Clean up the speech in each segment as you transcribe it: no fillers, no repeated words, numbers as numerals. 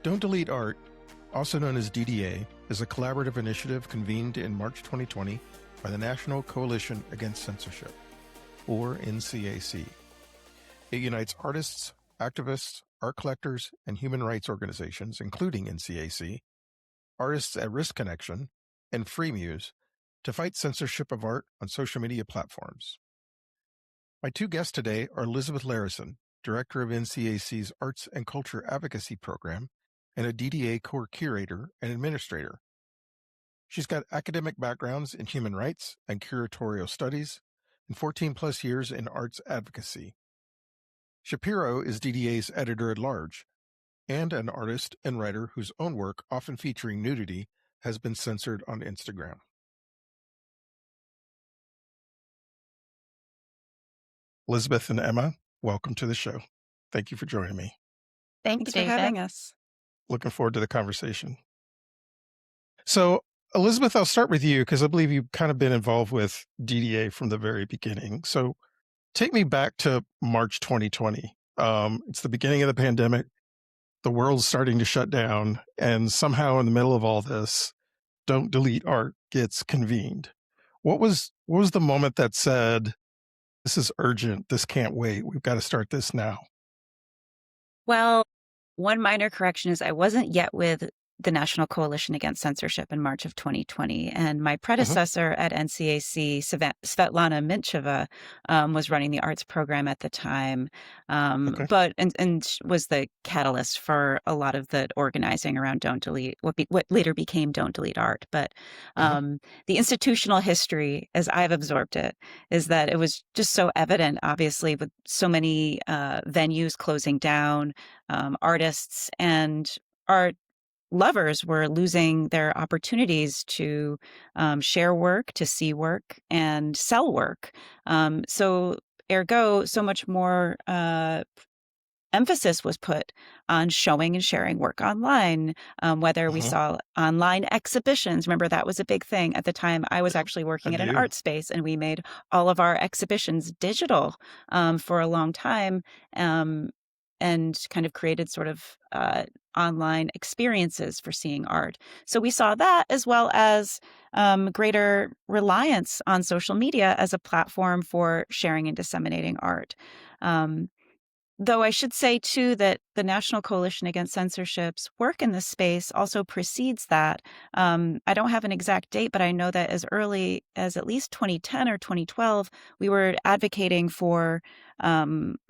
Don't Delete Art, also known as DDA, is a collaborative initiative convened in March 2020 by the National Coalition Against Censorship, or NCAC. It unites artists, activists, art collectors, and human rights organizations, including NCAC, Artists at Risk Connection, and FreeMuse, to fight censorship of art on social media platforms. My two guests today are Elizabeth Larison, Director of NCAC's Arts and Culture Advocacy Program, and a DDA core curator and administrator. She's got academic backgrounds in human rights and curatorial studies, and 14 plus years in arts advocacy. Shapiro is DDA's Editor-at-Large, and an artist and writer whose own work, often featuring nudity, has been censored on Instagram. Elizabeth and Emma, welcome to the show. Thank you for joining me. Thanks for having us. Looking forward to the conversation. So, Elizabeth, I'll start with you because I believe you've kind of been involved with DDA from the very beginning. So take me back to March 2020. It's the beginning of the pandemic. The world's starting to shut down. And somehow in the middle of all this, Don't Delete Art gets convened. What was the moment that said, this is urgent, this can't wait, we've got to start this now? Well, one minor correction is I wasn't yet with the National Coalition Against Censorship in March of 2020. And my predecessor at NCAC, Svetlana Mincheva, was running the arts program at the time, but was the catalyst for a lot of the organizing around Don't Delete, what later became Don't Delete Art. But the institutional history, as I've absorbed it, is that it was just so evident, obviously, with so many venues closing down, artists and art lovers were losing their opportunities to share work, to see work, and sell work. So ergo, so much more emphasis was put on showing and sharing work online, whether we saw online exhibitions. Remember, that was a big thing. At the time, I was actually working at an art space, and we made all of our exhibitions digital for a long time. And kind of created sort of online experiences for seeing art. So we saw that, as well as greater reliance on social media as a platform for sharing and disseminating art. Though I should say, too, that the National Coalition Against Censorship's work in this space also precedes that. I don't have an exact date, but I know that as early as at least 2010 or 2012, we were advocating for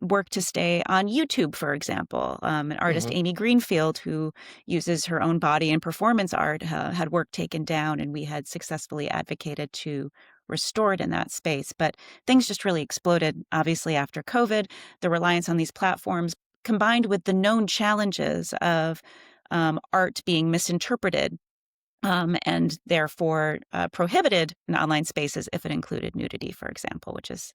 work to stay on YouTube, for example. An artist, Amy Greenfield, who uses her own body in performance art, had work taken down, and we had successfully advocated to restore it in that space. But things just really exploded, obviously, after COVID. The reliance on these platforms, combined with the known challenges of art being misinterpreted and therefore prohibited in online spaces if it included nudity, for example, which is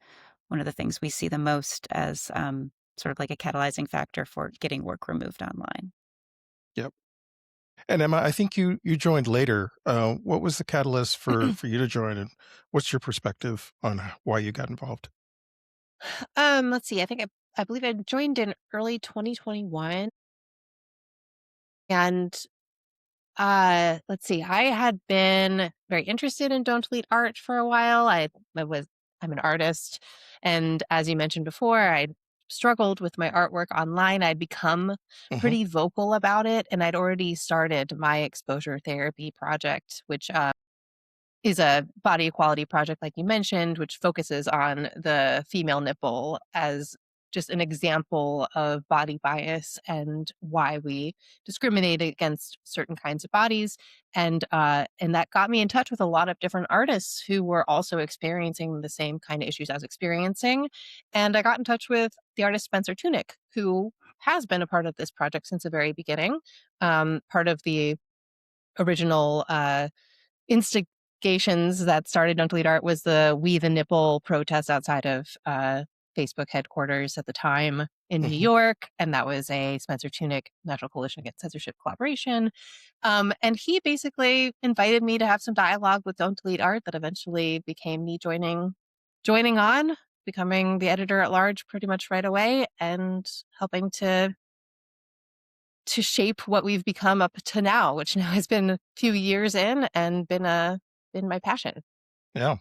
one of the things we see the most as sort of like a catalyzing factor for getting work removed online. Yep. And Emma, I think you joined later. What was the catalyst for you to join, and what's your perspective on why you got involved? Let's see. I believe I joined in early 2021. And let's see. I had been very interested in Don't Delete Art for a while. I'm an artist, and as you mentioned before, I struggled with my artwork online. I'd become pretty vocal about it, and I'd already started my exposure therapy project, which is a body equality project, like you mentioned, which focuses on the female nipple as just an example of body bias and why we discriminate against certain kinds of bodies. And that got me in touch with a lot of different artists who were also experiencing the same kind of issues I was experiencing. And I got in touch with the artist Spencer Tunick, who has been a part of this project since the very beginning. Part of the original instigations that started Don't Delete Art was the We the Nipple protest outside of Facebook headquarters at the time in New York. And that was a Spencer Tunick National Coalition Against Censorship collaboration. And he basically invited me to have some dialogue with Don't Delete Art that eventually became me joining on, becoming the editor at large pretty much right away, and helping to to shape what we've become up to now, which now has been a few years in and been my passion. Yeah.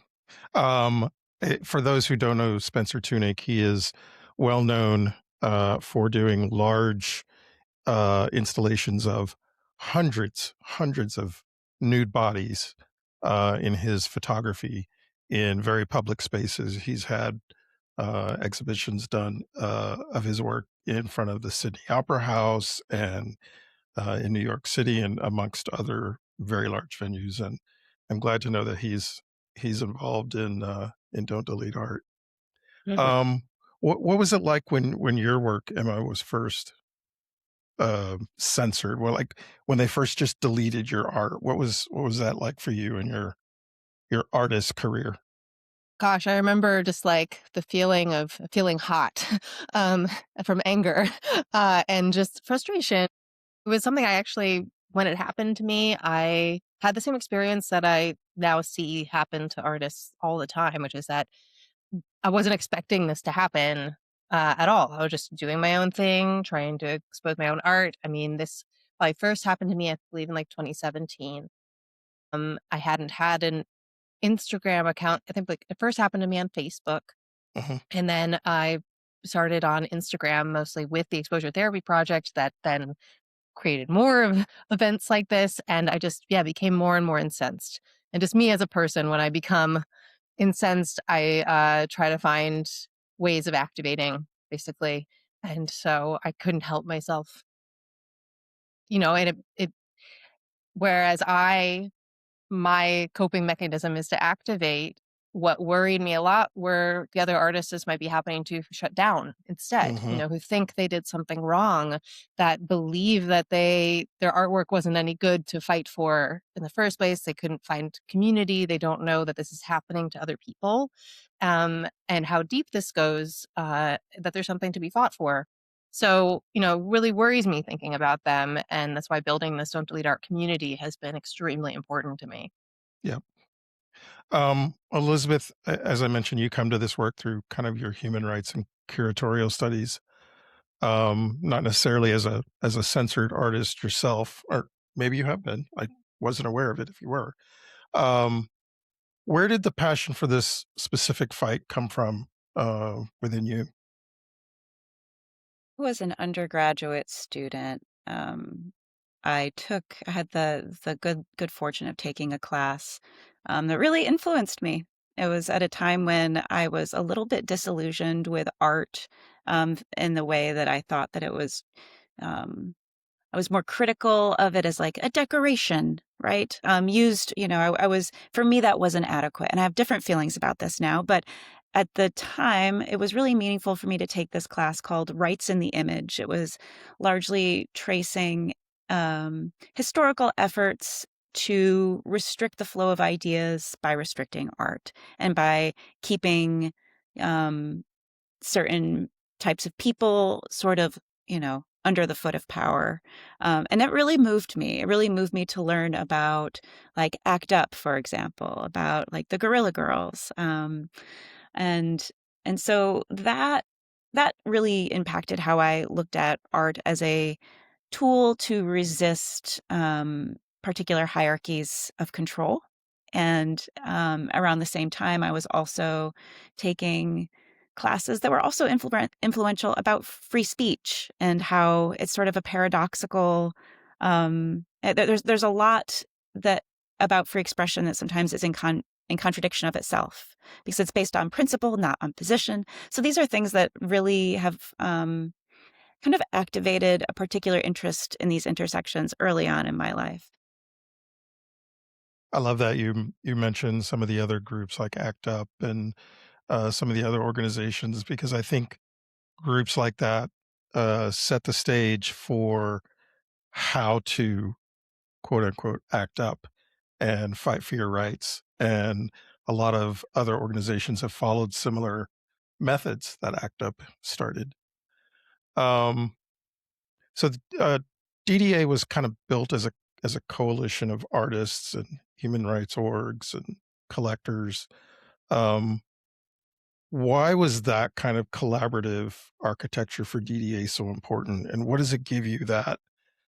For those who don't know Spencer Tunick, he is well known for doing large installations of hundreds of nude bodies in his photography in very public spaces. He's had exhibitions done of his work in front of the Sydney Opera House and in New York City and amongst other very large venues. And I'm glad to know that he's involved in Don't Delete Art. Mhm. Um, what was it like when your work, Emma, was first censored? Well, like when they first just deleted your art, what was that like for you and your artist career? Gosh, I remember just like the feeling of feeling hot um, from anger and just frustration. It was something I actually, when it happened to me, I had the same experience that I now see happen to artists all the time, which is that I wasn't expecting this to happen at all. I was just doing my own thing, trying to expose my own art. I mean, this like first happened to me, I believe, in like 2017. I hadn't had an Instagram account. I think like it first happened to me on Facebook, Mhm. and then I started on Instagram mostly with the exposure therapy project that then created more of events like this. And I just, yeah, became more and more incensed. And just me as a person, when I become incensed, I try to find ways of activating, basically. And so I couldn't help myself, and it whereas my coping mechanism is to activate. What worried me a lot were the other artists this might be happening to who shut down instead, Mhm. who think they did something wrong, that believe that their artwork wasn't any good to fight for in the first place. They couldn't find community. They don't know that this is happening to other people, and how deep this goes, that there's something to be fought for. So, really worries me thinking about them. And that's why building this Don't Delete Art community has been extremely important to me. Yeah. Elizabeth, as I mentioned, you come to this work through kind of your human rights and curatorial studies, not necessarily as a censored artist yourself, or maybe you have been. I wasn't aware of it if you were. Um, where did the passion for this specific fight come from within you? Was an undergraduate student. I had the good fortune of taking a class that really influenced me. It was at a time when I was a little bit disillusioned with art, in the way that I thought that it was. I was more critical of it as like a decoration, right? Used, for me, that wasn't adequate. And I have different feelings about this now. But at the time, it was really meaningful for me to take this class called Rights in the Image. It was largely tracing historical efforts to restrict the flow of ideas by restricting art and by keeping um, certain types of people sort of, under the foot of power. And it really moved me. It really moved me to learn about like ACT UP, for example, about like the Guerrilla Girls. And and so that really impacted how I looked at art as a tool to resist particular hierarchies of control. And around the same time, I was also taking classes that were also influential about free speech and how it's sort of a paradoxical. There's a lot that about free expression that sometimes is in contradiction of itself because it's based on principle, not on position. So these are things that really have kind of activated a particular interest in these intersections early on in my life. I love that you mentioned some of the other groups like ACT UP and some of the other organizations because I think groups like that set the stage for how to quote unquote act up and fight for your rights. And a lot of other organizations have followed similar methods that ACT UP started. Um, so DDA was kind of built as a coalition of artists and human rights orgs and collectors. Um, why was that kind of collaborative architecture for DDA so important, and what does it give you that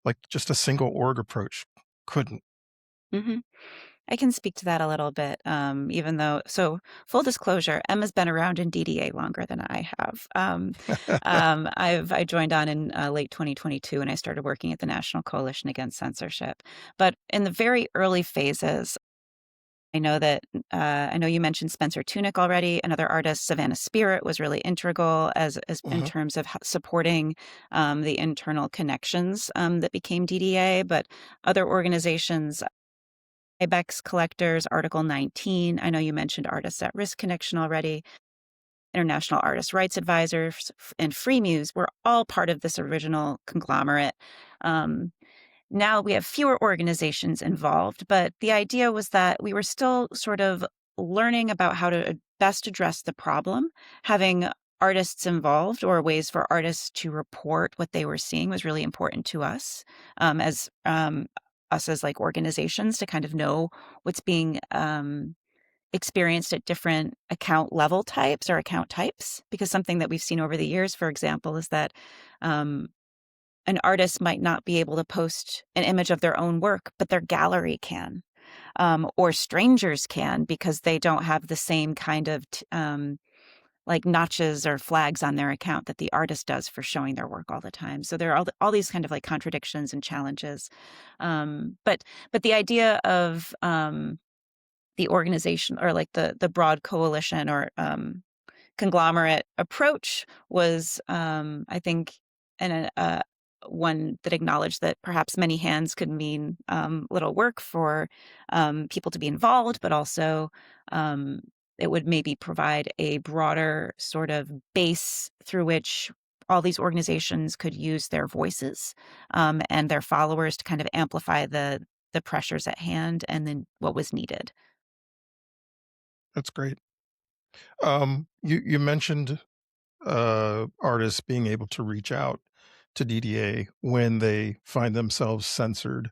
like just a single org approach couldn't. Hmm. I can speak to that a little bit, even though, so full disclosure, Emma's been around in DDA longer than I have. I joined on in late 2022, and I started working at the National Coalition Against Censorship. But in the very early phases, I know that I know you mentioned Spencer Tunick already. Another artist, Savannah Spirit, was really integral as in Mhm. terms of supporting the internal connections that became DDA. But other organizations, IBEX Collectors, Article 19. I know you mentioned Artists at Risk Connection already. International Artist Rights Advisors and Freemuse were all part of this original conglomerate. Um, Now we have fewer organizations involved, but the idea was that we were still sort of learning about how to best address the problem. Having artists involved or ways for artists to report what they were seeing was really important to us, as us as like organizations, to kind of know what's being experienced at different account level types or account types. Because something that we've seen over the years, for example, is that um, an artist might not be able to post an image of their own work, but their gallery can, or strangers can, because they don't have the same kind of like notches or flags on their account that the artist does for showing their work all the time. So there are all these kind of like contradictions and challenges. But the idea of the organization, or like the broad coalition or conglomerate approach was, I think, and one that acknowledged that perhaps many hands could mean little work for people to be involved, but also um, it would maybe provide a broader sort of base through which all these organizations could use their voices and their followers to kind of amplify the pressures at hand and then what was needed. That's great. You mentioned artists being able to reach out to DDA when they find themselves censored,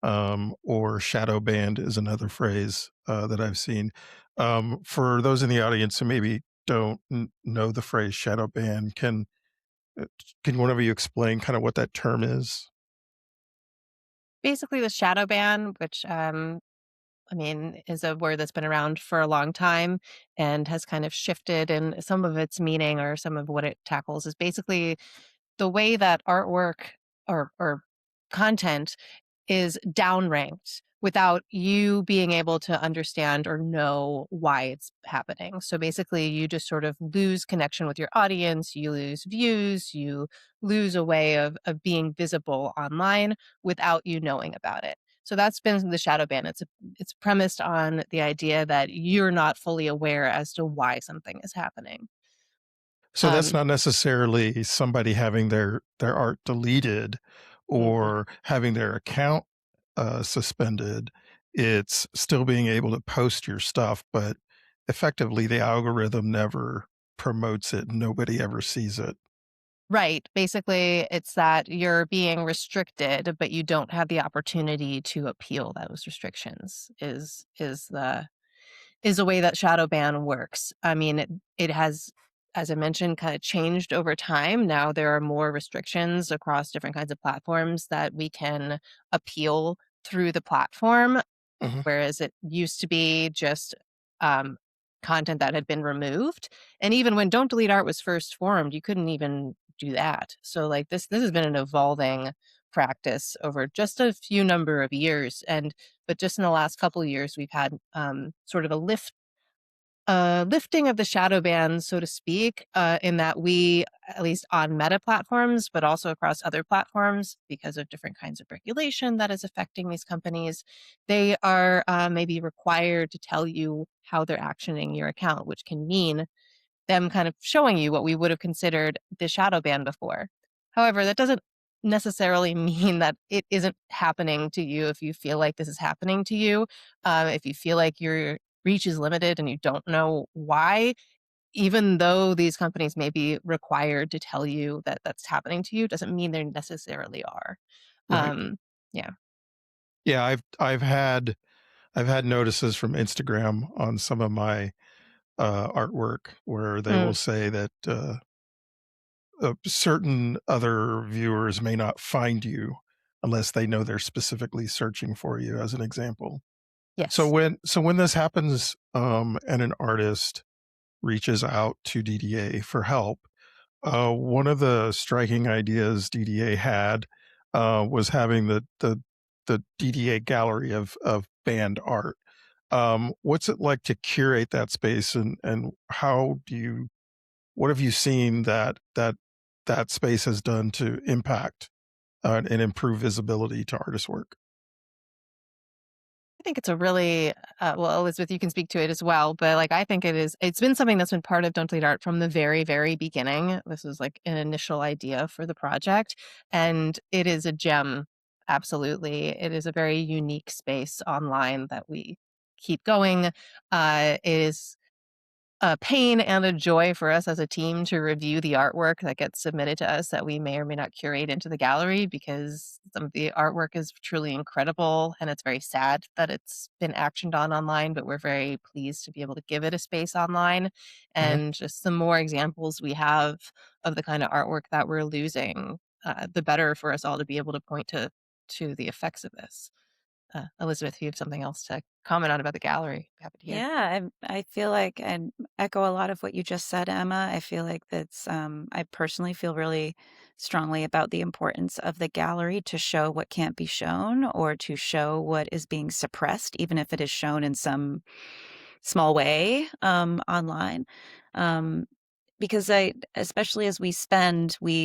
or shadow banned is another phrase that I've seen. For those in the audience who maybe don't know the phrase shadow ban, uh, can one of you explain kind of what that term is? Basically, the shadow ban, which I mean, is a word that's been around for a long time and has kind of shifted in some of its meaning, or some of what it tackles is basically the way that artwork or content is downranked without you being able to understand or know why it's happening. So basically, you just sort of lose connection with your audience, you lose views, you lose a way of being visible online without you knowing about it. So that's been the shadow ban. It's premised on the idea that you're not fully aware as to why something is happening. So that's Um, not necessarily somebody having their art deleted mhm. or having their account suspended. It's still being able to post your stuff, but effectively the algorithm never promotes it. Nobody ever sees it. Right. Basically, it's that you're being restricted, but you don't have the opportunity to appeal those restrictions. Is the way that shadow ban works. I mean, it has, as I mentioned, kind of changed over time. Now there are more restrictions across different kinds of platforms that we can appeal through the platform, Mhm. whereas it used to be just um, content that had been removed. And even when Don't Delete Art was first formed, you couldn't even do that. So like this has been an evolving practice over just a few number of years. And but just in the last couple of years, we've had sort of lifting of the shadow ban, so to speak, in that we, at least on Meta platforms, but also across other platforms, because of different kinds of regulation that is affecting these companies, they are maybe required to tell you how they're actioning your account, which can mean them kind of showing you what we would have considered the shadow ban before. However, that doesn't necessarily mean that it isn't happening to you if you feel like this is happening to you. If you feel like your reach is limited and you don't know why, even though these companies may be required to tell you that that's happening to you, doesn't mean they necessarily are. Right. Um, yeah. Yeah, I've had notices from Instagram on some of my artwork where they will Mm, say that certain other viewers may not find you unless they know they're specifically searching for you, as an example. So Yes. when this happens, and an artist reaches out to DDA for help, one of the striking ideas DDA had was having the DDA gallery of banned art. What's it like to curate that space, and what have you seen that space has done to impact and improve visibility to artist work? I think it's a really well, Elizabeth, you can speak to it as well, but like I think it's been something that's been part of Don't Delete Art from the very, very beginning. This was like an initial idea for the project, and it is a gem. Absolutely. It is a very unique space online that we keep going. It is a pain and a joy for us as a team to review the artwork that gets submitted to us that we may or may not curate into the gallery, because some of the artwork is truly incredible, and it's very sad that it's been actioned on online, but we're very pleased to be able to give it a space online. Mhm. And just some more examples we have of the kind of artwork that we're losing, the better for us all to be able to point to the effects of this. Elizabeth, if you have something else to comment on about the gallery, happy to hear. Yeah, I feel like I echo a lot of what you just said, Emma. I feel like I personally feel really strongly about the importance of the gallery to show what can't be shown or to show what is being suppressed, even if it is shown in some small way online. Um, because especially as we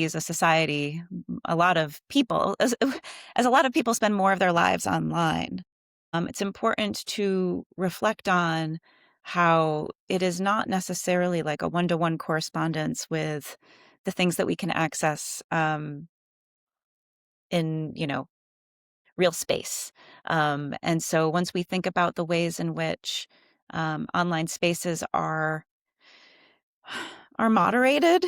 as a society, a lot of people, as a lot of people spend more of their lives online, it's important to reflect on how it is not necessarily like a one-to-one correspondence with the things that we can access in, real space. And so once we think about the ways in which online spaces are moderated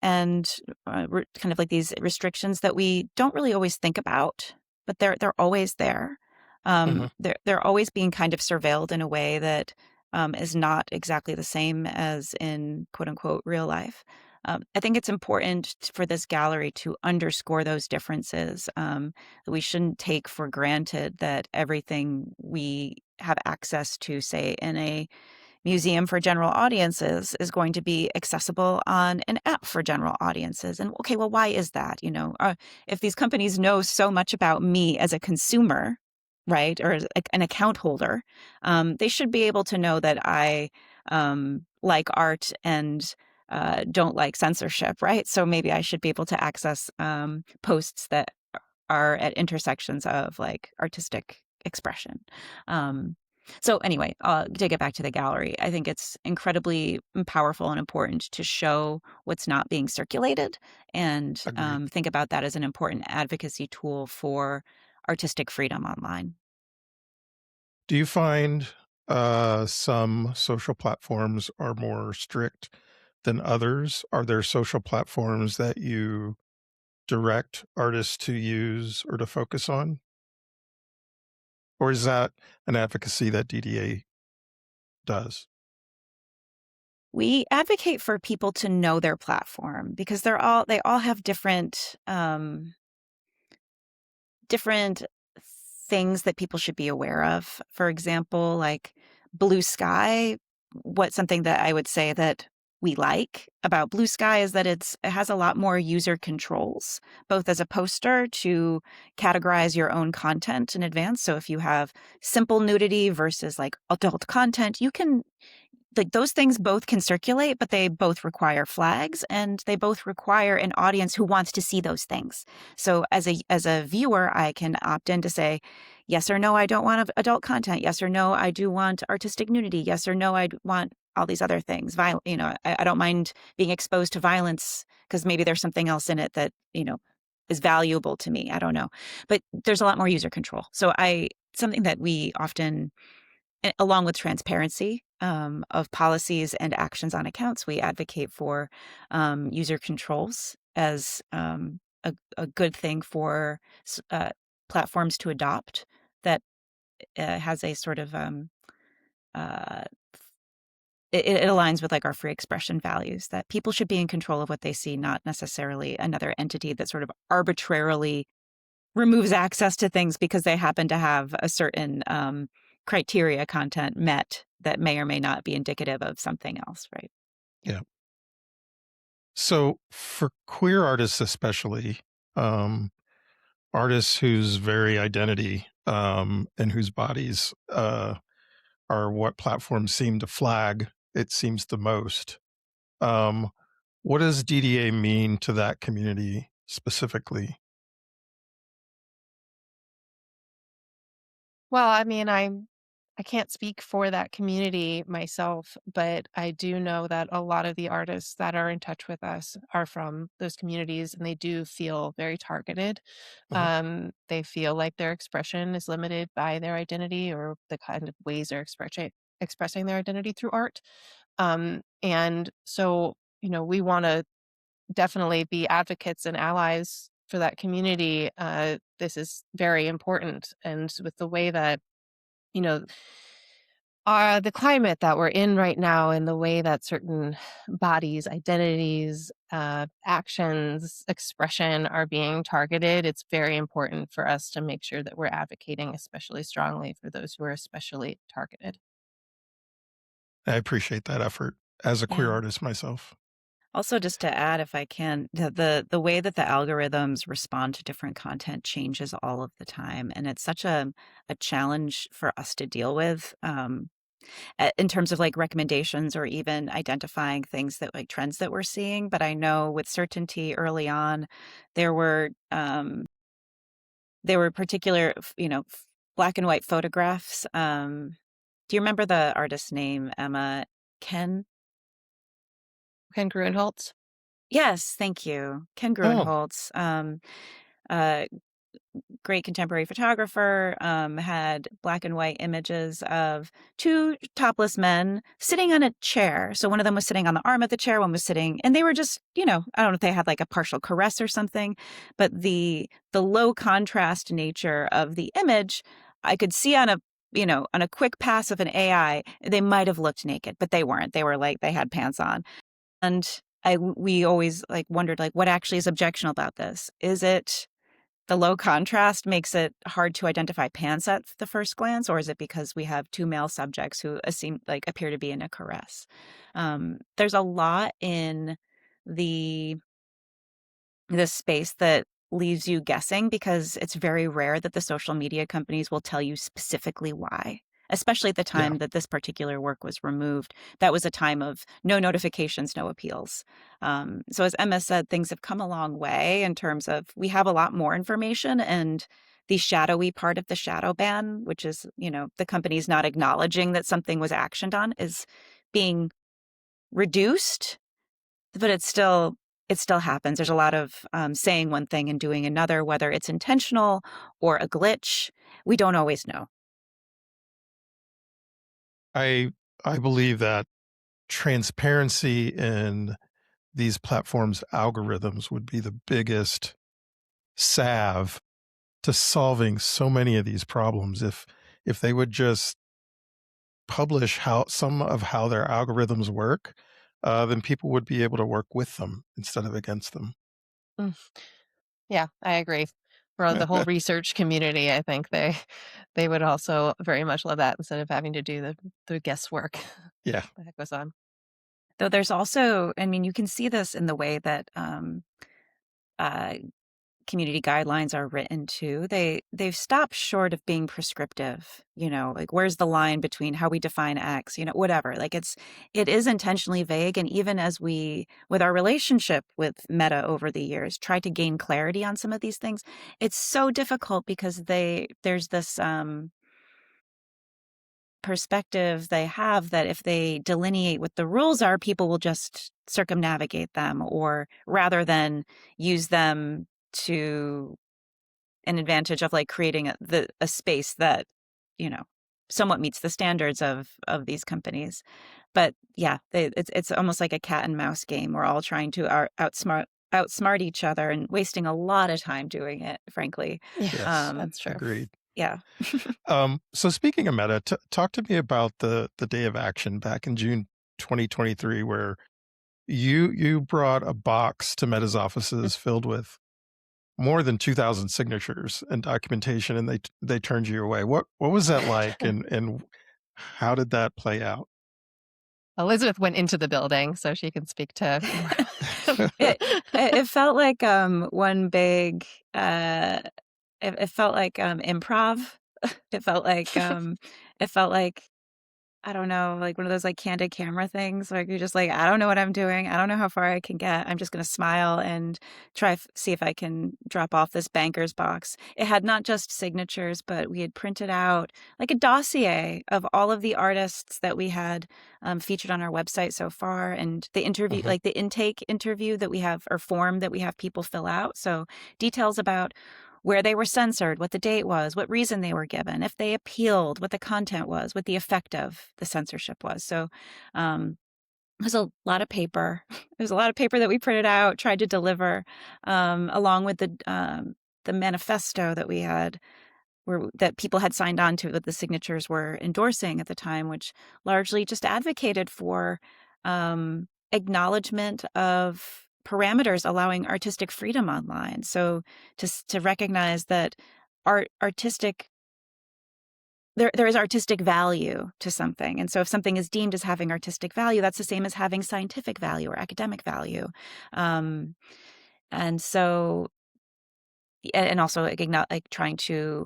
and kind of like these restrictions that we don't really always think about, but they're always there. Mhm. They're always being kind of surveilled in a way that is not exactly the same as in quote unquote real life. I think it's important for this gallery to underscore those differences. That we shouldn't take for granted that everything we have access to, say, in a museum for general audiences is going to be accessible on an app for general audiences. And okay, well, why is that? If these companies know so much about me as a consumer, right, or as an account holder, they should be able to know that I like art and don't like censorship, right? So maybe I should be able to access posts that are at intersections of like artistic expression. Um, so anyway, to get back to the gallery, I think it's incredibly powerful and important to show what's not being circulated and Agreed. think about that as an important advocacy tool for artistic freedom online. Do you find some social platforms are more strict than others? Are there social platforms that you direct artists to use or to focus on? Or is that an advocacy that DDA does? We advocate for people to know their platform because they all have different things that people should be aware of. For example, like Blue Sky, what something that I would say that we like about Blue Sky is that it has a lot more user controls, both as a poster to categorize your own content in advance. So if you have simple nudity versus like adult content, you can like those things both can circulate, but they both require flags and they both require an audience who wants to see those things. So as a viewer, I can opt in to say, yes or no, I don't want adult content. Yes or no, I do want artistic nudity. Yes or no, I want all these other things. I don't mind being exposed to violence because maybe there's something else in it that, is valuable to me. I don't know. But there's a lot more user control. So something that we often along with transparency of policies and actions on accounts, we advocate for user controls as a good thing for platforms to adopt that has a sort of uh, it aligns with like our free expression values that people should be in control of what they see, not necessarily another entity that sort of arbitrarily removes access to things because they happen to have a certain criteria content met that may or may not be indicative of something else, right? Yeah. So for queer artists especially, artists whose very identity and whose bodies are what platforms seem to flag, it seems the most. What does DDA mean to that community specifically? Well, I mean, I can't speak for that community myself, but I do know that a lot of the artists that are in touch with us are from those communities, and they do feel very targeted. Mhm. They feel like their expression is limited by their identity or the kind of ways they're expressing their identity through art. And so, we want to definitely be advocates and allies for that community. This is very important, and with the way that you know the climate that we're in right now and the way that certain bodies, identities, actions, expression are being targeted, it's very important for us to make sure that we're advocating especially strongly for those who are especially targeted. I appreciate that effort as a queer Yeah. artist myself. Also, just to add, if I can, the way that the algorithms respond to different content changes all of the time, and it's such a challenge for us to deal with. In terms of like recommendations or even identifying things that like trends that we're seeing. But I know with certainty early on, there were um, there were particular, black and white photographs. Do you remember the artist's name, Emma Ken? Ken Gruenholz? Yes, thank you, Ken Oh, Gruenholz. Uh, Great contemporary photographer, had black and white images of two topless men sitting on a chair. So one of them was sitting on the arm of the chair, one was sitting, and they were just, I don't know if they had like a partial caress or something, but the low contrast nature of the image, I could see on a quick pass of an AI, they might have looked naked, but they weren't. They were like they had pants on. And we always like wondered like what actually is objectionable about this? Is it the low contrast makes it hard to identify pants at the first glance, or is it because we have two male subjects who appear to be in a caress? There's a lot in the this space that leaves you guessing because it's very rare that the social media companies will tell you specifically why. Especially at the yeah. time that this particular work was removed, that was a time of no notifications, no appeals. So as Emma said, things have come a long way in terms of we have a lot more information, and the shadowy part of the shadow ban, which is, the companies not acknowledging that something was actioned on, is being reduced, but it still happens. There's a lot of saying one thing and doing another, whether it's intentional or a glitch. We don't always know. I I believe that transparency in these platforms' algorithms would be the biggest salve to solving so many of these problems. If they would just publish how their algorithms work, then people would be able to work with them instead of against them. Mm, yeah, I agree. For the whole research community, I think they would also very much love that instead of having to do the guesswork Yeah. that goes on. Though there's also, I mean, you can see this in the way that uh, community guidelines are written too. They've stopped short of being prescriptive, like where's the line between how we define X, whatever. Like it is intentionally vague. And even as we, with our relationship with Meta over the years, try to gain clarity on some of these things, it's so difficult because there's this perspective they have that if they delineate what the rules are, people will just circumnavigate them, or rather than use them to an advantage of like creating a space that, you know, somewhat meets the standards of these companies. But yeah, it's almost like a cat and mouse game. We're all trying to outsmart each other and wasting a lot of time doing it, frankly. Yeah, Yes. that's true. Agreed. Yeah. So speaking of Meta, talk to me about the day of action back in June 2023, where you brought a box to Meta's offices filled with more than 2,000 signatures and documentation, and they turned you away. What was that like, and how did that play out? Elizabeth went into the building, so she can speak to more. It felt like one big. It felt like improv. It felt like I don't know, like one of those like candid camera things. Like you're just like, I don't know what I'm doing. I don't know how far I can get. I'm just going to smile and try see if I can drop off this banker's box. It had not just signatures, but we had printed out like a dossier of all of the artists that we had featured on our website so far, and the interview, like the intake interview that we have, or form that we have people fill out. So details about where they were censored, what the date was, what reason they were given, if they appealed, what the content was, what the effect of the censorship was. So there's a lot of paper. There's a lot of paper that we printed out, tried to deliver, along with the manifesto that we had, that people had signed on to, that the signatures were endorsing at the time, which largely just advocated for acknowledgement of parameters allowing artistic freedom online. So to recognize that artistic, there is artistic value to something. And so if something is deemed as having artistic value, that's the same as having scientific value or academic value. And so, and also like trying to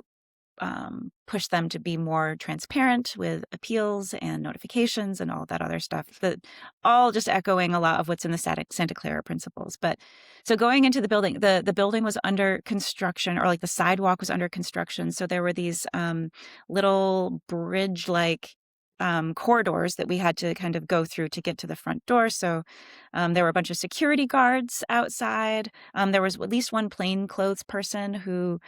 push them to be more transparent with appeals and notifications and all of that other stuff, that all just echoing a lot of what's in the Santa Clara principles. But so going into the building, the building was under construction, or like the sidewalk was under construction. So there were these little bridge-like corridors that we had to kind of go through to get to the front door. So there were a bunch of security guards outside. There was at least one plainclothes person who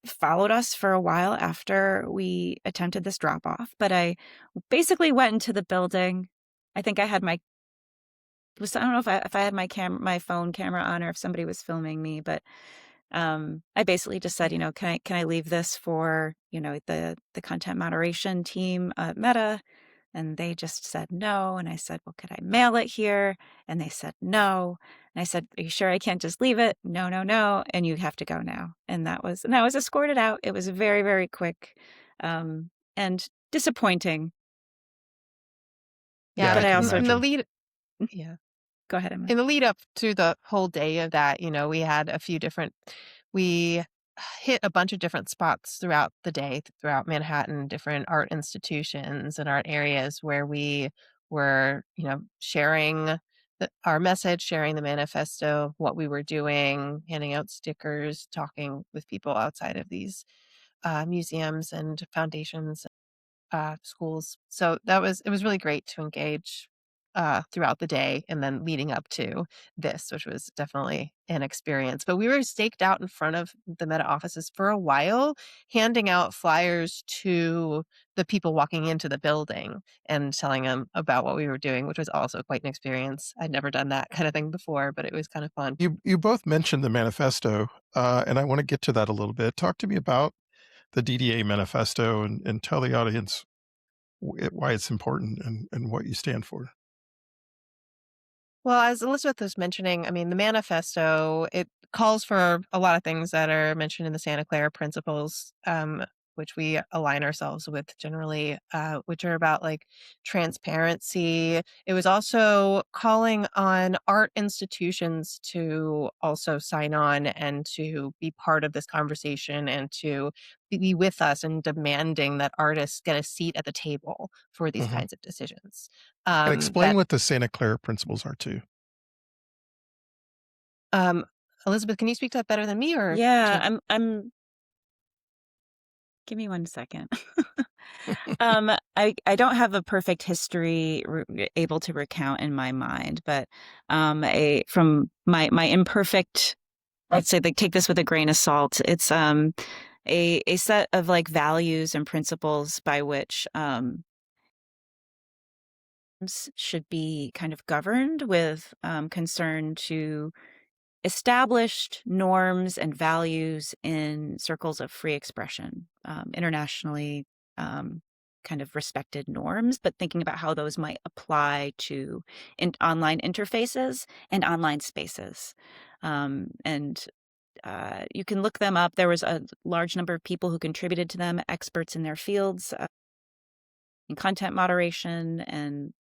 followed us for a while after we attempted this drop off. But I basically went into the building. I think I had I don't know if I had my phone camera on, or if somebody was filming me, but I basically just said, can I leave this for, the content moderation team at Meta? And they just said no. And I said, well, could I mail it here? And they said no. And I said, are you sure I can't just leave it? No, no, no. And you have to go now. And that was escorted out. It was very, very quick and disappointing. Yeah, but I also in the lead. Yeah. Go ahead, Emma. In the lead up to the whole day of that, we had we hit a bunch of different spots throughout the day, throughout Manhattan, different art institutions and art areas where we were, sharing our message, sharing the manifesto, what we were doing, handing out stickers, talking with people outside of these museums and foundations, schools. So it was really great to engage throughout the day, and then leading up to this, which was definitely an experience. But we were staked out in front of the Meta offices for a while, handing out flyers to the people walking into the building and telling them about what we were doing, which was also quite an experience. I'd never done that kind of thing before, but it was kind of fun. You both mentioned the manifesto, and I want to get to that a little bit. Talk to me about the DDA Manifesto, and tell the audience why it's important and what you stand for. Well, as Elizabeth was mentioning, I mean, the manifesto, it calls for a lot of things that are mentioned in the Santa Clara principles, which we align ourselves with generally, which are about like transparency. It was also calling on art institutions to also sign on and to be part of this conversation, and to be with us and demanding that artists get a seat at the table for these kinds of decisions. And explain what the Santa Clara principles are too. Elizabeth, can you speak to that better than me? Or yeah, I'm. Give me 1 second. I don't have a perfect history able to recount in my mind, but from my imperfect, let's say, like, take this with a grain of salt. It's a set of like values and principles by which should be kind of governed, with concern to established norms and values in circles of free expression, internationally kind of respected norms, but thinking about how those might apply to online interfaces and online spaces. And You can look them up. There was a large number of people who contributed to them, experts in their fields, in content moderation and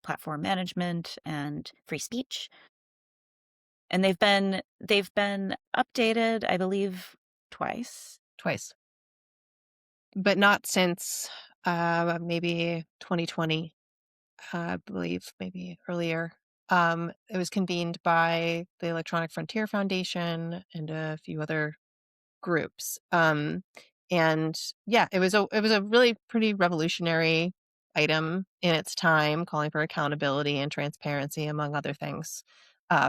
platform management and free speech. And they've been updated, I believe, twice. But not since maybe 2020, I believe, maybe earlier. It was convened by the Electronic Frontier Foundation and a few other groups. And yeah, it was a really pretty revolutionary item in its time, calling for accountability and transparency, among other things,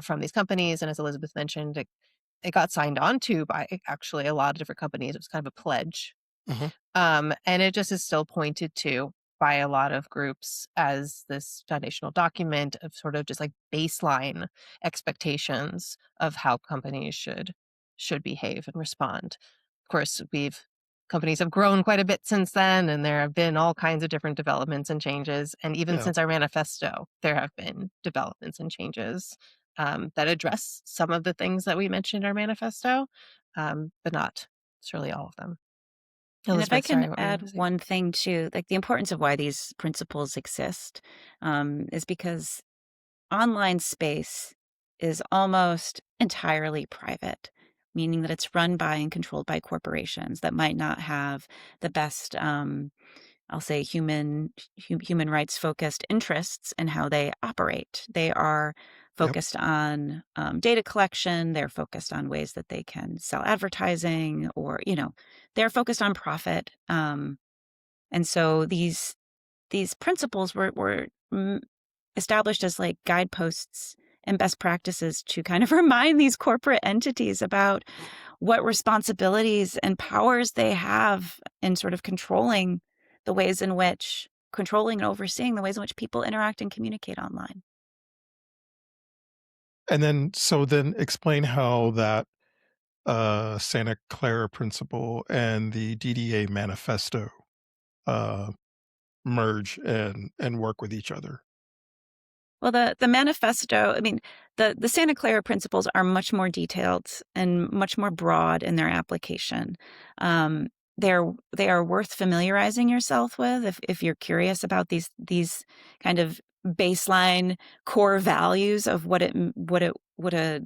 from these companies. And as Elizabeth mentioned, it got signed on to by actually a lot of different companies. It was kind of a pledge. Mhm. And it just is still pointed to by a lot of groups as this foundational document of sort of just like baseline expectations of how companies should behave and respond. Of course, companies have grown quite a bit since then, and there have been all kinds of different developments and changes. And even Yeah. since our manifesto, there have been developments and changes that address some of the things that we mentioned in our manifesto, but not surely all of them. And if I Elizabeth, sorry, can what were you going add to say? one thing too, like the importance of why these principles exist, is because online space is almost entirely private, meaning that it's run by and controlled by corporations that might not have the best, I'll say, human rights focused interests in how they operate. They are Yep. focused on data collection. They're focused on ways that they can sell advertising, or they're focused on profit. And so these principles were established as like guideposts and best practices to kind of remind these corporate entities about what responsibilities and powers they have in sort of controlling and overseeing the ways in which people interact and communicate online. And then explain how that Santa Clara principle and the DDA Manifesto uh, merge and work with each other. Well, the manifesto, I mean, the Santa Clara principles are much more detailed and much more broad in their application. They are worth familiarizing yourself with if you're curious about these kind of baseline core values of what a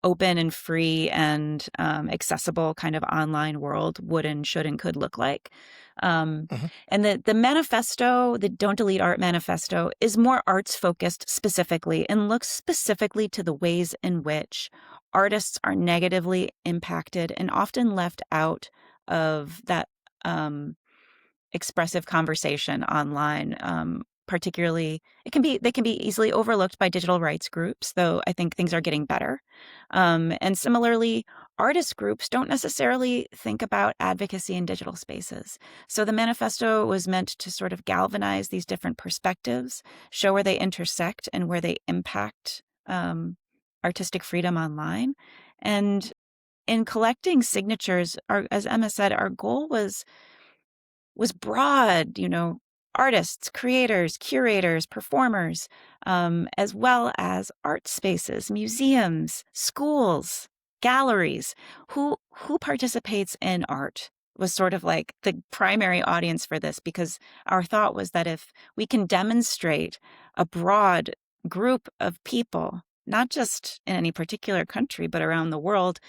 open and free and accessible kind of online world would and should and could look like. Mhm. And the manifesto, the Don't Delete Art manifesto, is more arts focused specifically and looks specifically to the ways in which artists are negatively impacted and often left out of that expressive conversation online. Particularly, they can be easily overlooked by digital rights groups, though I think things are getting better. And similarly, artist groups don't necessarily think about advocacy in digital spaces. So the manifesto was meant to sort of galvanize these different perspectives, show where they intersect and where they impact artistic freedom online. And in collecting signatures, as Emma said, our goal was broad, artists, creators, curators, performers, as well as art spaces, museums, schools, galleries. Who participates in art was sort of like the primary audience for this, because our thought was that if we can demonstrate a broad group of people, not just in any particular country, but around the world,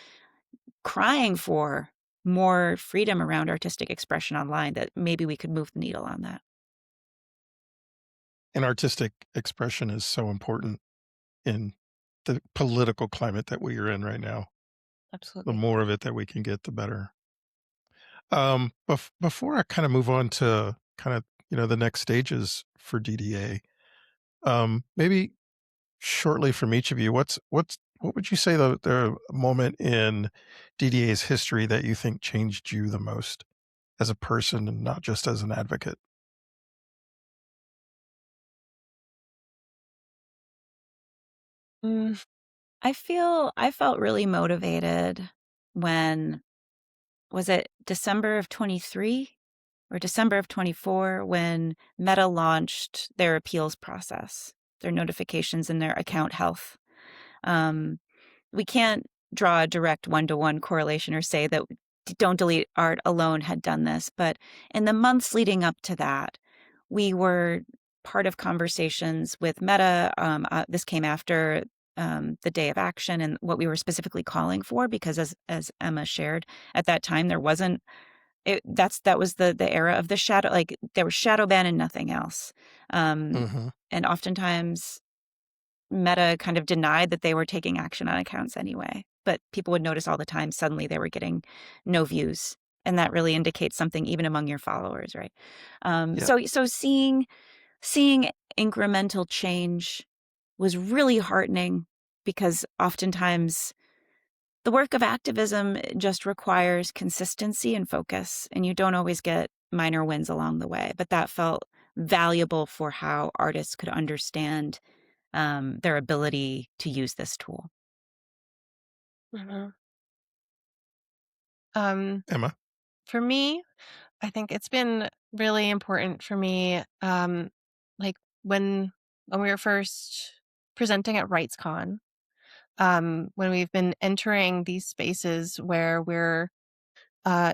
crying for more freedom around artistic expression online, that maybe we could move the needle on that. And artistic expression is so important in the political climate that we are in right now. The Absolutely. more of it that we can get, the better. Before I kind of move on to kind of, the next stages for DDA, maybe shortly from each of you, what would you say the moment in DDA's history that you think changed you the most as a person and not just as an advocate? Mm, I felt really motivated when, was it December of 23 or December of 24, when Meta launched their appeals process, their notifications and their account health. We can't draw a direct one-to-one correlation or say that Don't Delete Art alone had done this, but in the months leading up to that, we were part of conversations with Meta. This came after the day of action and what we were specifically calling for, because as Emma shared, at that time there wasn't that was the era of the shadow, like there was shadow ban and nothing else. And oftentimes Meta kind of denied that they were taking action on accounts anyway, but people would notice all the time suddenly they were getting no views, and that really indicates something even among your followers, right? So seeing incremental change was really heartening, because oftentimes the work of activism just requires consistency and focus, and you don't always get minor wins along the way, but that felt valuable for how artists could understand their ability to use this tool. Mhm. Emma? For me, I think it's been really important for me, like when we were first presenting at RightsCon, when we've been entering these spaces where we're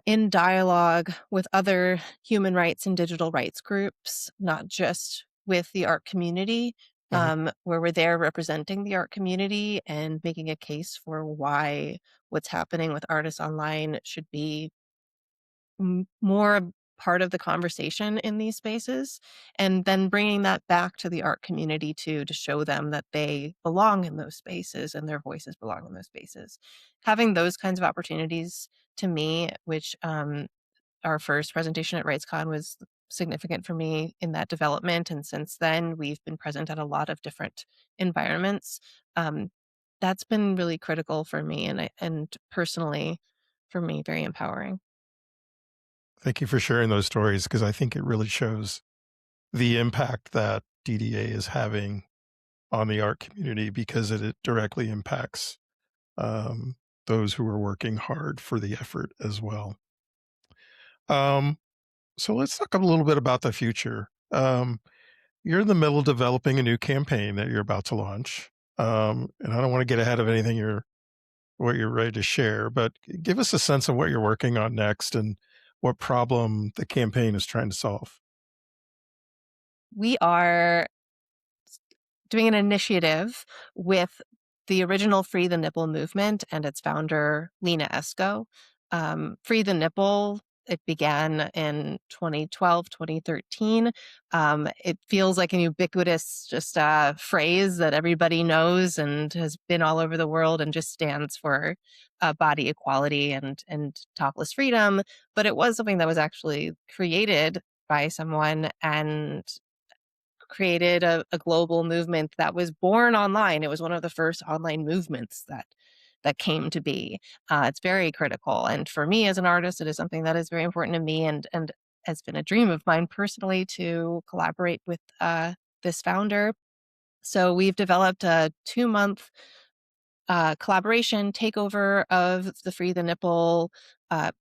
in dialogue with other human rights and digital rights groups, not just with the art community, where we're there representing the art community and making a case for why what's happening with artists online should be more a part of the conversation in these spaces, and then bringing that back to the art community too, to show them that they belong in those spaces and their voices belong in those spaces. Having those kinds of opportunities, to me, which our first presentation at RightsCon was significant for me in that development, and since then we've been present at a lot of different environments. Um, that's been really critical for me, and personally for me, very empowering. Thank you for sharing those stories, because I think it really shows the impact that DDA is having on the art community, because it directly impacts um, those who are working hard for the effort as well. Um, so let's talk a little bit about the future. You're in the middle of developing a new campaign that you're about to launch. And I don't want to get ahead of anything what you're ready to share, but give us a sense of what you're working on next and what problem the campaign is trying to solve. We are doing an initiative with the original Free the Nipple movement and its founder, Lena Esco. Free the Nipple, it began in 2012, 2013. It feels like an ubiquitous just phrase that everybody knows and has been all over the world, and just stands for body equality and topless freedom. But it was something that was actually created by someone and created a global movement that was born online. It was one of the first online movements that came to be. It's very critical, and for me as an artist, it is something that is very important to me, and has been a dream of mine personally to collaborate with this founder. So we've developed a 2-month collaboration takeover of the Free the Nipple uh,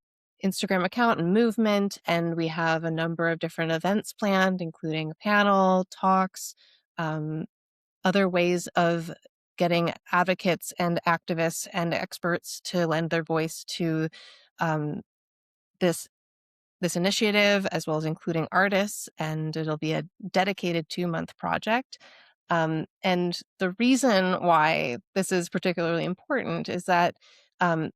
Instagram account and movement. And we have a number of different events planned, including a panel, talks, um, other ways of getting advocates and activists and experts to lend their voice to um, this this initiative, as well as including artists. And it'll be a dedicated 2-month project. And the reason why this is particularly important is that um,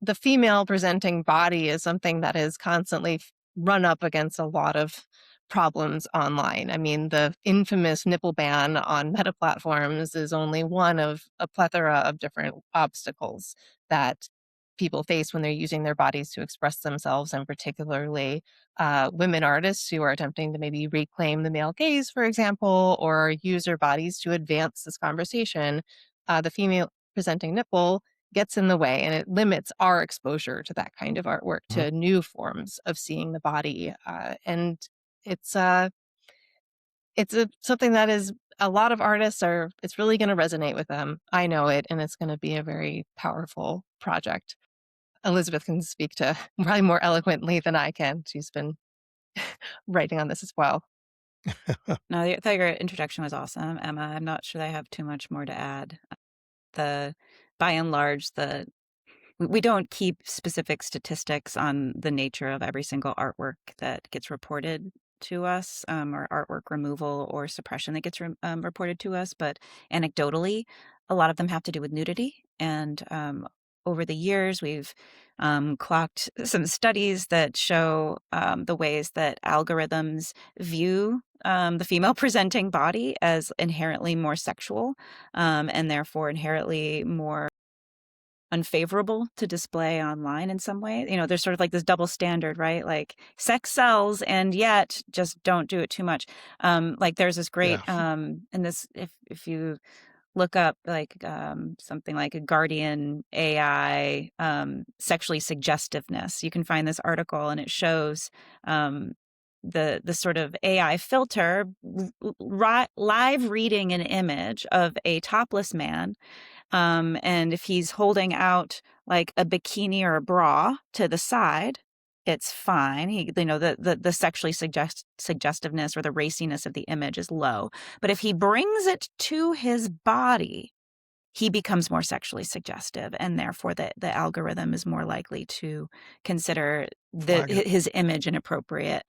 the female presenting body is something that is constantly run up against a lot of problems online. I mean, the infamous nipple ban on meta platforms is only one of a plethora of different obstacles that people face when they're using their bodies to express themselves, and particularly women artists who are attempting to maybe reclaim the male gaze, for example, or use their bodies to advance this conversation. The female presenting nipple gets in the way, and it limits our exposure to that kind of artwork, Mhm. to new forms of seeing the body. And it's something that is, a lot of artists are, it's really going to resonate with them. I know it, and it's going to be a very powerful project. Elizabeth can speak to probably more eloquently than I can. She's been writing on this as well. No, I thought your introduction was awesome, Emma. I'm not sure I have too much more to add. by and large, we don't keep specific statistics on the nature of every single artwork that gets reported to us, or artwork removal or suppression that gets reported to us. But anecdotally, a lot of them have to do with nudity. And over the years, we've clocked some studies that show the ways that algorithms view the female presenting body as inherently more sexual, and therefore inherently more unfavorable to display online in some way. There's sort of like this double standard, right? Like sex sells, and yet just don't do it too much. Like there's this great, and this, if you look up like something like a Guardian AI sexually suggestiveness, you can find this article, and it shows the sort of AI filter live reading an image of a topless man. And if he's holding out like a bikini or a bra to the side, it's fine. The sexually suggestiveness or the raciness of the image is low. But if he brings it to his body, he becomes more sexually suggestive, and therefore the algorithm is more likely to consider his image inappropriate,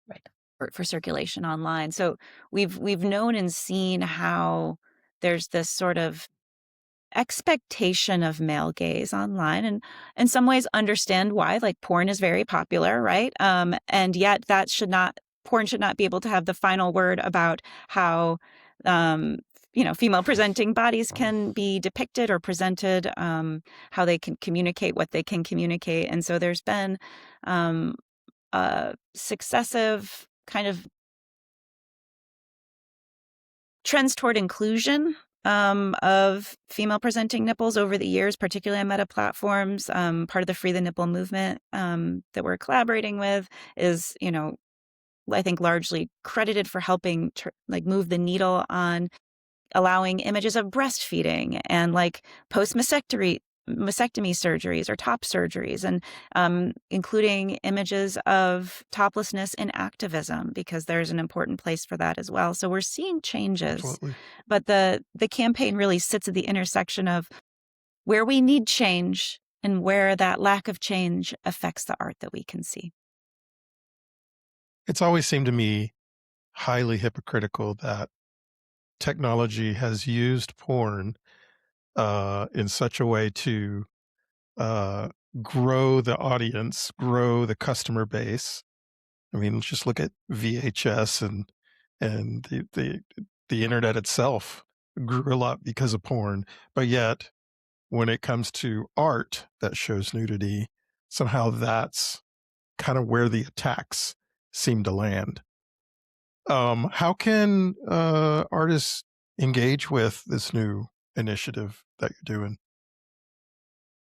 right, for circulation online. So we've known and seen how there's this sort of expectation of male gaze online, and in some ways understand why. Like porn is very popular, right? And yet porn should not be able to have the final word about how female presenting bodies can be depicted or presented, how they can communicate what they can communicate. And so there's been successive kind of trends toward inclusion of female presenting nipples over the years, particularly on meta platforms. Part of the Free the Nipple movement that we're collaborating with is, I think largely credited for helping move the needle on allowing images of breastfeeding and like post-mastectomy surgeries or top surgeries, and including images of toplessness in activism, because there's an important place for that as well. So we're seeing changes. Absolutely. But the campaign really sits at the intersection of where we need change and where that lack of change affects the art that we can see. It's always seemed to me highly hypocritical that technology has used porn in such a way to grow the audience, grow the customer base. I mean, just look at VHS and the internet itself grew a lot because of porn. But yet, when it comes to art that shows nudity, somehow that's kind of where the attacks seem to land. How can artists engage with this new initiative that you're doing?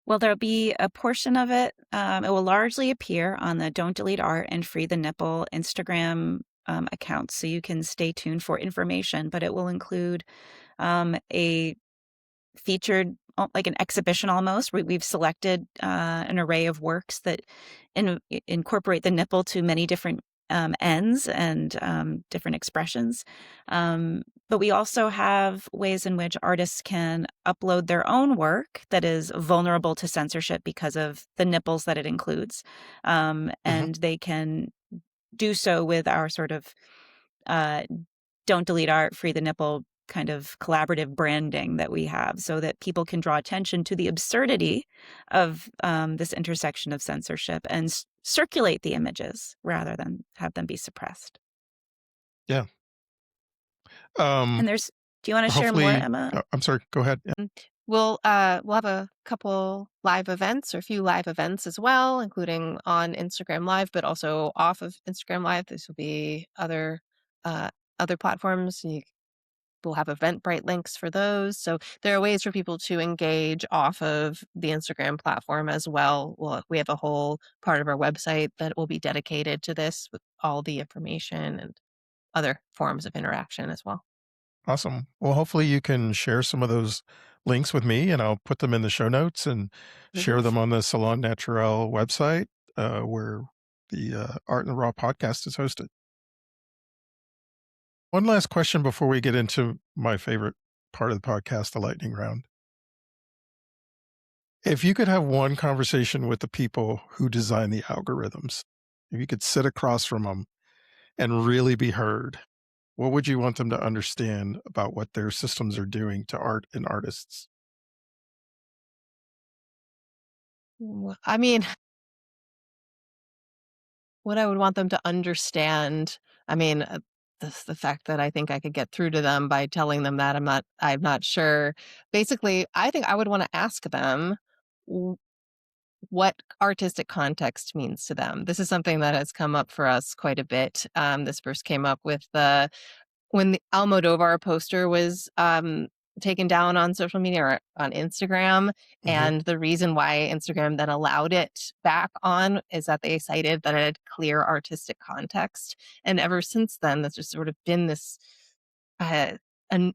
Well, there'll be a portion of it. It will largely appear on the Don't Delete Art and Free the Nipple Instagram accounts, so you can stay tuned for information. But it will include a featured, like an exhibition almost. We've selected an array of works that incorporate the nipple to many different ends and different expressions. But we also have ways in which artists can upload their own work that is vulnerable to censorship because of the nipples that it includes. And they can do so with our sort of Don't Delete Art, Free the Nipple kind of collaborative branding that we have, so that people can draw attention to the absurdity of this intersection of censorship and circulate the images rather than have them be suppressed. Yeah. And do you want to share more, Emma? I'm sorry, go ahead. Yeah. We'll have a couple live events, or a few live events as well, including on Instagram Live, but also off of Instagram Live. This will be other platforms. We'll have Eventbrite links for those. So there are ways for people to engage off of the Instagram platform as well. We have a whole part of our website that will be dedicated to this with all the information and other forms of interaction as well. Awesome. Well, hopefully you can share some of those links with me, and I'll put them in the show notes and share them on the Salon Naturel website, where the Art in the Raw podcast is hosted. One last question before we get into my favorite part of the podcast, the lightning round. If you could have one conversation with the people who design the algorithms, if you could sit across from them and really be heard, what would you want them to understand about what their systems are doing to art and artists? I mean, what I would want them to understand, I mean, the fact that I think I could get through to them by telling them that I'm not sure. Basically, I think I would want to ask them what artistic context means to them. This is something that has come up for us quite a bit. This first came up with when the Almodovar poster was taken down on social media or on Instagram. Mhm. And the reason why Instagram then allowed it back on is that they cited that it had clear artistic context. And ever since then, that's just sort of been this, and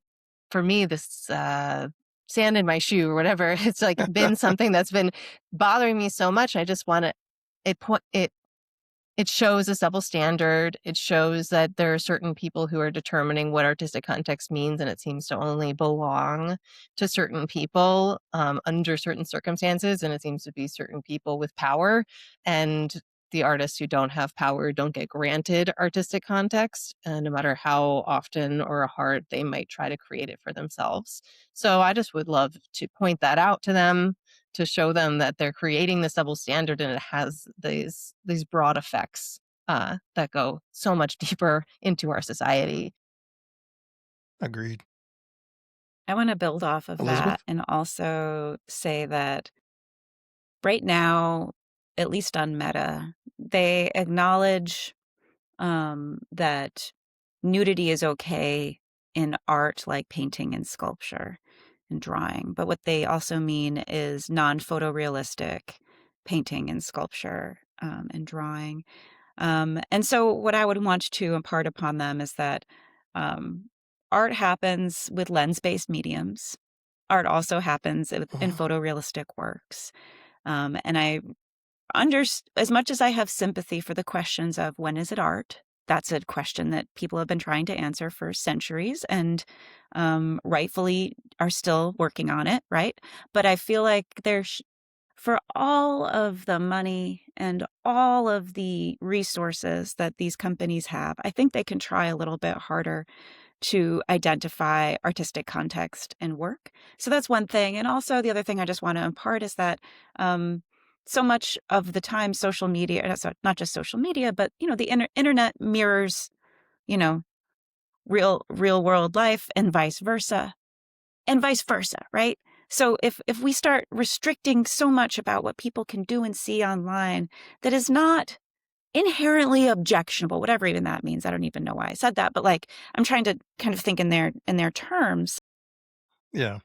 for me, this sand in my shoe or whatever. It's like been something that's been bothering me so much. I just want to, it shows a double standard. It shows that there are certain people who are determining what artistic context means, and it seems to only belong to certain people under certain circumstances, and it seems to be certain people with power. And the artists who don't have power don't get granted artistic context, no matter how often or hard they might try to create it for themselves. So I just would love to point that out to them, to show them that they're creating this double standard and it has these broad effects that go so much deeper into our society. Agreed. I want to build off of Elizabeth? that and also say that right now, at least on Meta, they acknowledge that nudity is okay in art like painting and sculpture and drawing. But what they also mean is non-photorealistic painting and sculpture and drawing. And so what I would want to impart upon them is that art happens with lens-based mediums. Art also happens in photorealistic works. And as much as I have sympathy for the questions of when is it art, that's a question that people have been trying to answer for centuries and rightfully are still working on it, right? But I feel like for all of the money and all of the resources that these companies have, I think they can try a little bit harder to identify artistic context and work. So that's one thing. And also the other thing I just want to impart is that so much of the time social media, not just social media, but the internet mirrors, you know, real world life and vice versa, right? So if we start restricting so much about what people can do and see online that is not inherently objectionable, whatever even that means. I don't even know why I said that, but like I'm trying to kind of think in their terms. Yeah.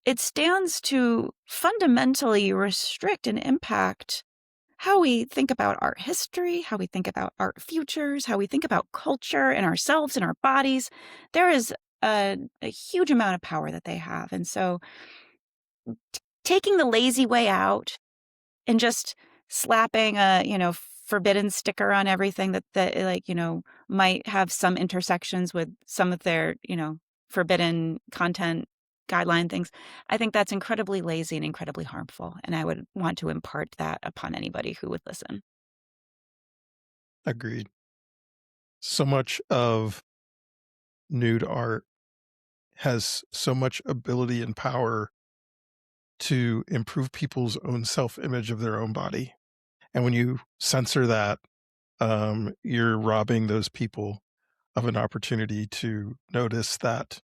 It stands to fundamentally restrict and impact how we think about art history, how we think about art futures, how we think about culture and ourselves and our bodies. There is a huge amount of power that they have. And so taking the lazy way out and just slapping a, forbidden sticker on everything that might have some intersections with some of their, forbidden content guideline things. I think that's incredibly lazy and incredibly harmful. And I would want to impart that upon anybody who would listen. Agreed. So much of nude art has so much ability and power to improve people's own self-image of their own body. And when you censor that, you're robbing those people of an opportunity to notice that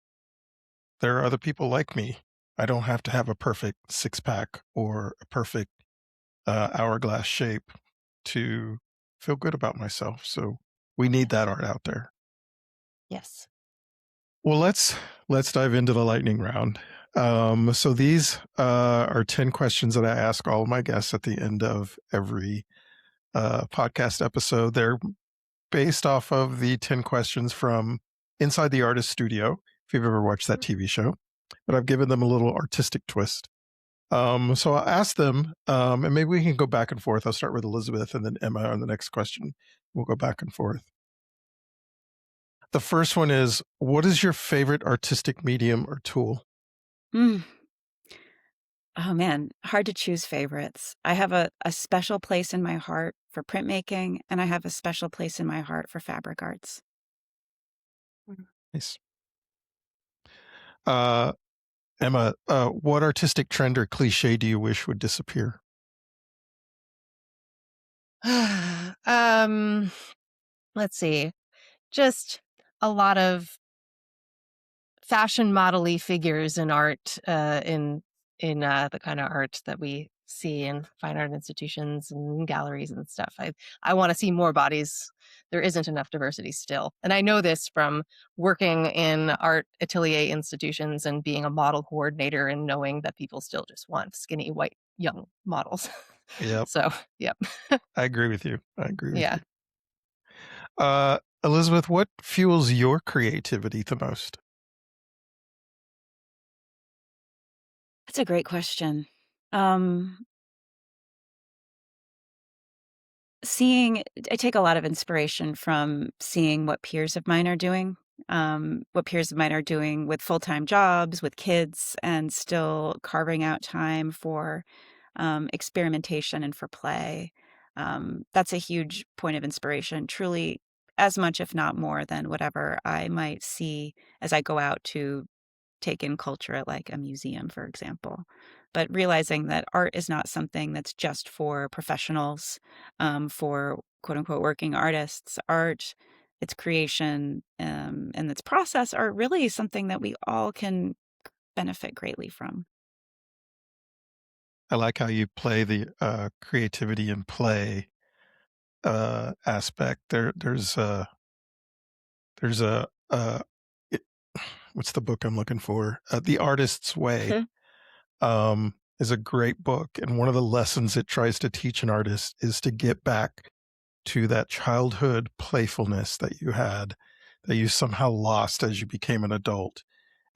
there are other people like me. I don't have to have a perfect six-pack or a perfect hourglass shape to feel good about myself. So we need that art out there. Yes. Well, let's dive into the lightning round. So these are 10 questions that I ask all of my guests at the end of every podcast episode. They're based off of the 10 questions from Inside the Artist Studio, if you've ever watched that TV show. But I've given them a little artistic twist. So I'll ask them, and maybe we can go back and forth. I'll start with Elizabeth and then Emma on the next question. We'll go back and forth. The first one is, what is your favorite artistic medium or tool? Oh man, hard to choose favorites. I have a special place in my heart for printmaking, and I have a special place in my heart for fabric arts. Nice. Emma, what artistic trend or cliche do you wish would disappear? Let's see. Just a lot of fashion model-y figures in art, in the kind of art that we see in fine art institutions and galleries and stuff. I want to see more bodies. There isn't enough diversity still, and I know this from working in art atelier institutions and being a model coordinator and knowing that people still just want skinny white young models. Yep, So, yep, I agree with you. I agree with yeah. you. Elizabeth, what fuels your creativity the most? That's a great question. Um, I take a lot of inspiration from seeing what peers of mine are doing, what peers of mine are doing with full-time jobs, with kids, and still carving out time for experimentation and for play. That's a huge point of inspiration, truly, as much, if not more, than whatever I might see as I go out to take in culture at like a museum, for example. But realizing that art is not something that's just for professionals, for quote unquote working artists. Art, its creation, and its process are really something that we all can benefit greatly from. I like how you play the creativity and play aspect. There's a it, what's the book I'm looking for? The Artist's Way is a great book, and one of the lessons it tries to teach an artist is to get back to that childhood playfulness that you had, that you somehow lost as you became an adult,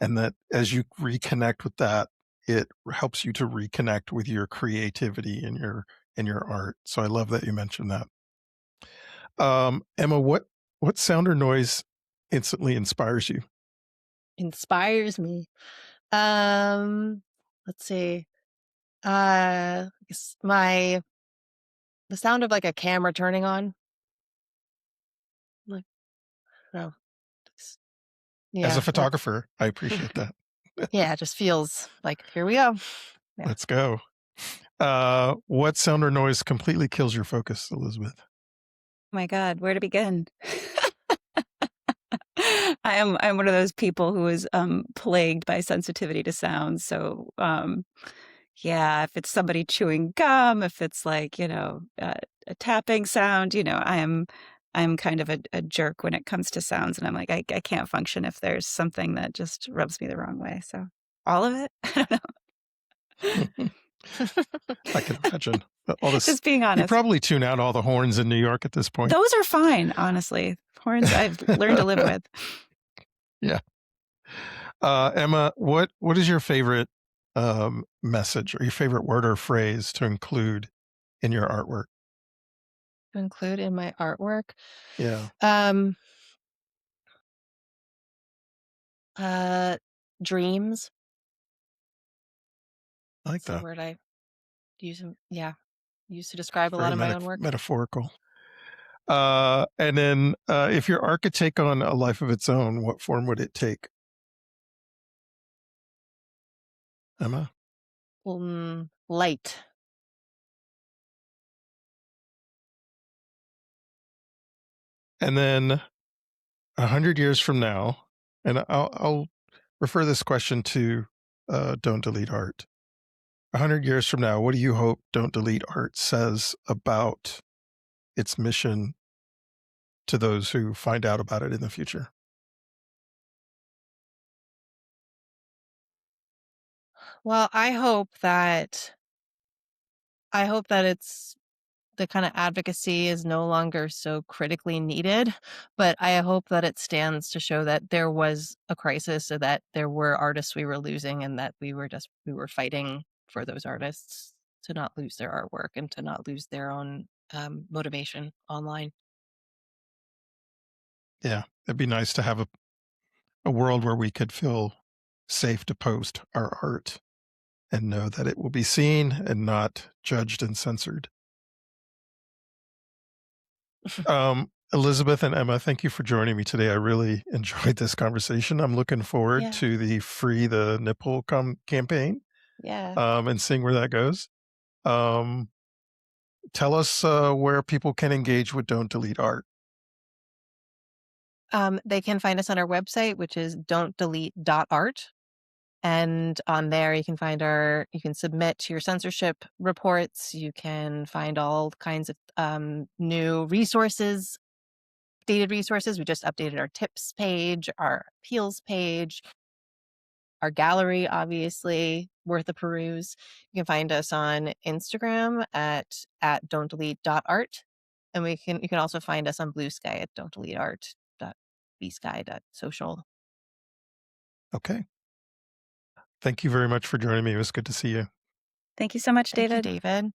and that as you reconnect with that, it helps you to reconnect with your creativity and your art. So I love that you mentioned that. Emma, what sound or noise instantly inspires you? Inspires me. Let's see. I guess the sound of like a camera turning on. Like, no, As a yeah, photographer, I appreciate that. yeah, it just feels like here we go. Yeah. Let's go. What sound or noise completely kills your focus, Elizabeth? My God, where to begin? I'm one of those people who is plagued by sensitivity to sound. So yeah, if it's somebody chewing gum, if it's like, a tapping sound, I'm kind of a jerk when it comes to sounds, and I'm like, I can't function if there's something that just rubs me the wrong way. So all of it, I don't know. I can imagine. All this, Just being you honest. probably tune out all the horns in New York at this point. Those are fine, honestly. Horns I've learned to live with. Yeah. Emma, what is your favorite message or your favorite word or phrase to include in your artwork? To include in my artwork. Yeah. Dreams. I like It's the that. word I use. Yeah, use to describe a lot Very of my own work. metaphorical. And then if your art could take on a life of its own, what form would it take? Emma? Light. And then 100 years from now, and I'll refer this question to Don't Delete Art. 100 years from now, what do you hope Don't Delete Art says about its mission to those who find out about it in the future? Well, I hope that it's the kind of advocacy is no longer so critically needed, but I hope that it stands to show that there was a crisis, so that there were artists we were losing, and that we were fighting for those artists to not lose their artwork and to not lose their own motivation online. Yeah, it'd be nice to have a world where we could feel safe to post our art and know that it will be seen and not judged and censored. Elizabeth and Emma, thank you for joining me today. I really enjoyed this conversation. I'm looking forward to the Free the Nipple campaign. And seeing where that goes. Tell us where people can engage with Don't Delete Art. They can find us on our website, which is don'tdelete.art. And on there, you can submit your censorship reports. You can find all kinds of new resources, updated resources. We just updated our tips page, our appeals page, our gallery, obviously, worth a peruse. You can find us on Instagram at don'tdelete.art. And you can also find us on Blue Sky at don'tdeleteart.bsky.social. Okay. Thank you very much for joining me. It was good to see you. Thank you so much, David. Thank you, David.